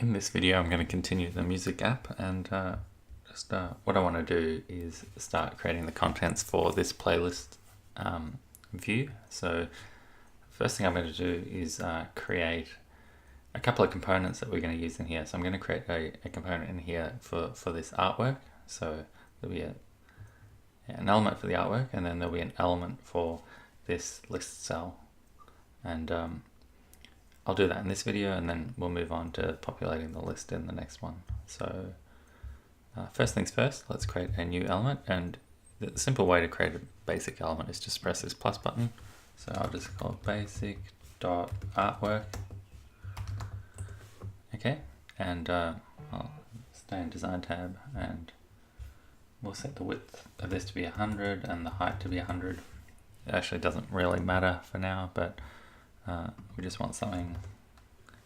In this video I'm going to continue the music app, and what I want to do is start creating the contents for this playlist view. So first thing I'm going to do is create a couple of components that we're going to use in here. So I'm going to create a component in here for this artwork. So there'll be an element for the artwork, and then there'll be an element for this list cell. And I'll do that in this video, and then we'll move on to populating the list in the next one. So first things first, let's create a new element, and the simple way to create a basic element is just press this plus button. So I'll just call it basic.artwork. Okay, and I'll stay in design tab, and we'll set the width of this to be 100 and the height to be 100. It actually doesn't really matter for now, but we just want something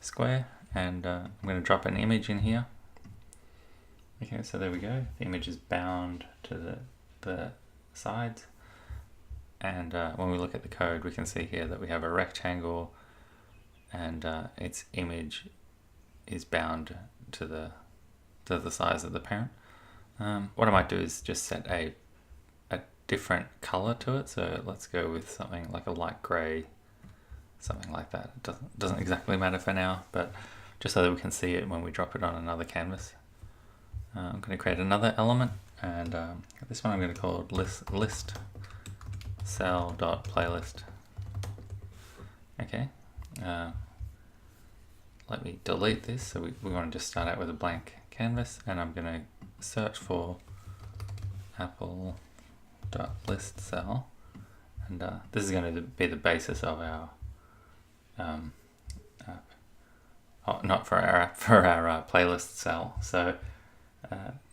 square, and I'm going to drop an image in here. Okay, so there we go. The image is bound to the sides, and when we look at the code, we can see here that we have a rectangle, and its image is bound to the size of the parent. What I might do is just set a different color to it. So let's go with something like a light gray. Something like that. It doesn't exactly matter for now, but just so that we can see it when we drop it on another canvas. I'm going to create another element, and this one I'm going to call ListCell.playlist. Okay, let me delete this. So we want to just start out with a blank canvas, and I'm going to search for Apple.ListCell, and this is going to be the basis of our not for our app, for our playlist cell. So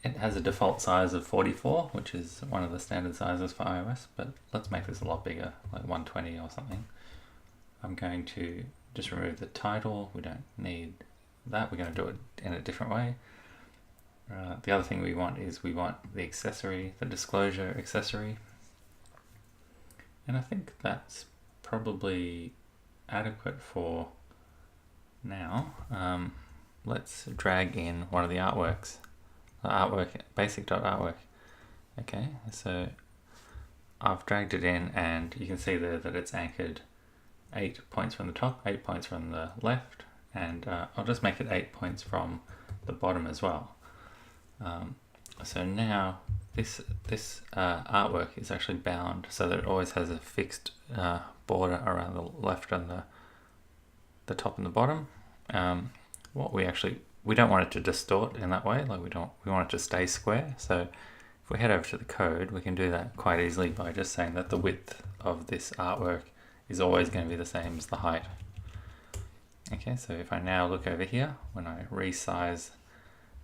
it has a default size of 44, which is one of the standard sizes for iOS, but let's make this a lot bigger, like 120 or something. I'm going to just remove the title. We don't need that. We're going to do it in a different way. The other thing we want is the accessory, the disclosure accessory, and I think that's probably adequate for now. Let's drag in one of the artworks, basic.artwork. Okay, so I've dragged it in, and you can see there that it's anchored 8 points from the top, 8 points from the left, and I'll just make it 8 points from the bottom as well. So now this artwork is actually bound so that it always has a fixed border around the left and the top and the bottom. We don't want it to distort in that way. Like we want it to stay square. So if we head over to the code, we can do that quite easily by just saying that the width of this artwork is always going to be the same as the height. Okay, so if I now look over here, when I resize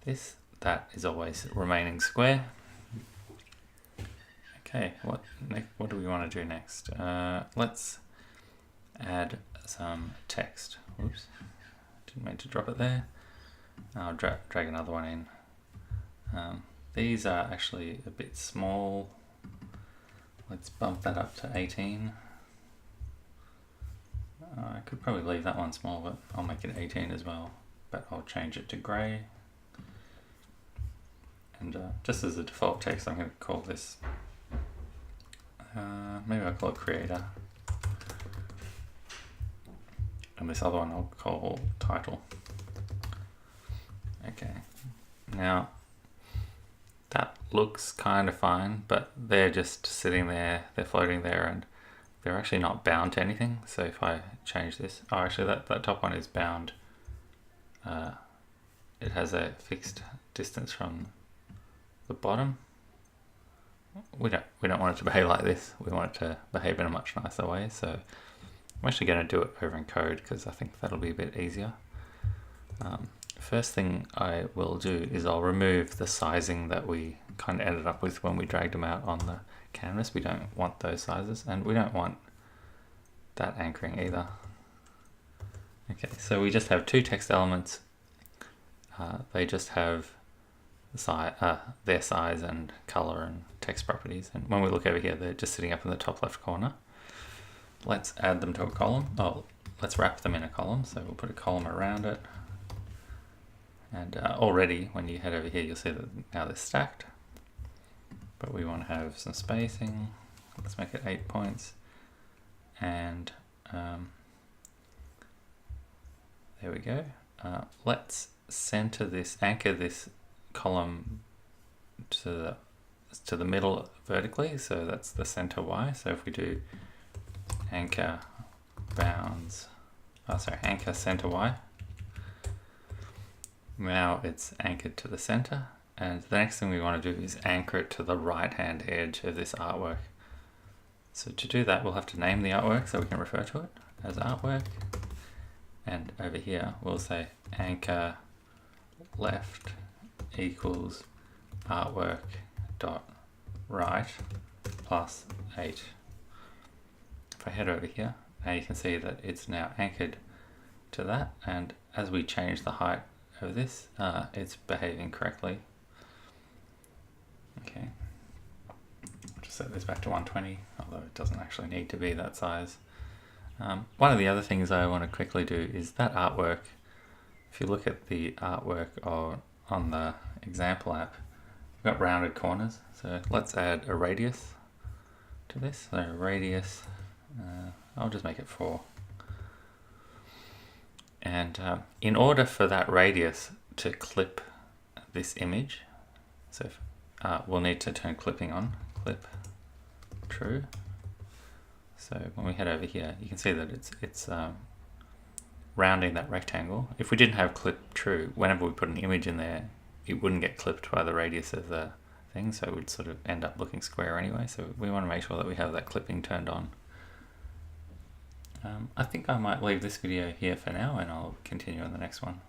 this, that is always remaining square. Okay, what do we want to do next? Let's add some text. Oops, didn't mean to drop it there. I'll drag another one in. These are actually a bit small. Let's bump that up to 18. I could probably leave that one small, but I'll make it 18 as well. But I'll change it to gray. And just as a default text, I'm going to call this, maybe I'll call it creator. And this other one I'll call title. Okay, now that looks kind of fine, but they're just sitting there, they're floating there, and they're actually not bound to anything. So if I change this, oh, actually that top one is bound. It has a fixed distance from the bottom. We don't want it to behave like this. We want it to behave in a much nicer way. So I'm actually going to do it over in code because I think that'll be a bit easier. First thing I will do is I'll remove the sizing that we kind of ended up with when we dragged them out on the canvas. We don't want those sizes, and we don't want that anchoring either. Okay, so we just have two text elements. They just have their size and color and text properties, and when we look over here, they're just sitting up in the top left corner. Let's add them to a column. Let's wrap them in a column. So we'll put a column around it, And already when you head over here, you'll see that now they're stacked, but we want to have some spacing. Let's make it 8 points. And there we go. Let's center this, anchor this column to the middle vertically, so that's the center Y. So if we do anchor bounds, anchor center Y, now it's anchored to the center. And the next thing we want to do is anchor it to the right hand edge of this artwork. So to do that, we'll have to name the artwork so we can refer to it as artwork. And over here, we'll say anchor left equals artwork dot right plus 8. If I head over here, now you can see that it's now anchored to that, and as we change the height of this, it's behaving correctly. Okay, I'll just set this back to 120, although it doesn't actually need to be that size. One of the other things I want to quickly do is that artwork. If you look at the artwork on the example app, we've got rounded corners. So let's add a radius to this. So radius, I'll just make it 4. And in order for that radius to clip this image, so we'll need to turn clipping on, clip true. So when we head over here, you can see that it's rounding that rectangle. If we didn't have clip true, whenever we put an image in there, it wouldn't get clipped by the radius of the thing, so it would sort of end up looking square anyway. So we want to make sure that we have that clipping turned on. I think I might leave this video here for now, and I'll continue on the next one.